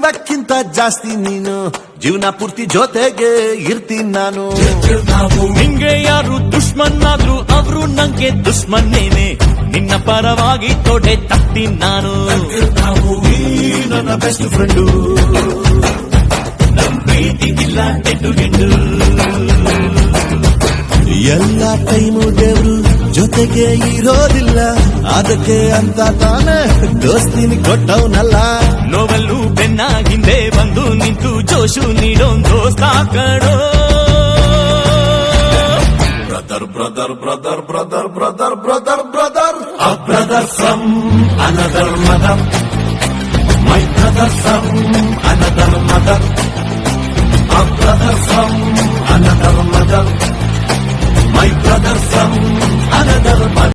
ರಕ್ತಕ್ಕಿಂತ ಜಾಸ್ತಿ ನೀನು, ಜೀವನ ಪೂರ್ತಿ ಜೊತೆಗೆ ಇರ್ತೀನಿ ನಾನು. ನಿಂಗೆ ಯಾರು ದುಶ್ಮನ್ನಾದ್ರು ಅವ್ರು ನಂಗೆ ದುಶ್ಮನ್ನೇನೆ, ನಿನ್ನ ಪರವಾಗಿ ತೊಡೆ ತಟ್ತೀನಿ ನಾನು. ನೀ ನನ್ನ ಬೆಸ್ಟ್ ಫ್ರೆಂಡು, ನಮ್ ಪ್ರೀತಿಗಿಲ್ಲ ಎಂಟು ಎಂಟು. ಎಲ್ಲ ಟೈಮು ದೇವ್ರು ಜೊತೆಗೆ ಇರೋದಿಲ್ಲ, ಅದಕ್ಕೆ ಅಂತ ತಾನೇ ದೋಸ್ತಿನಿ ಕೊಟ್ಟವನಲ್ಲ. ನೋವಲ್ಲೂ ಬೆನ್ನ ಹಿಂದೆ ಬಂದು ನಿಂತು ಜೋಶು ನೀಡೋನ್ ದೋಸ್ತ ಕಣೋ. Brother, brother, brother, brother, brother, brother, brother, a brother from another mother, my brother from another mother, a brother from another mother, my brother from another mother.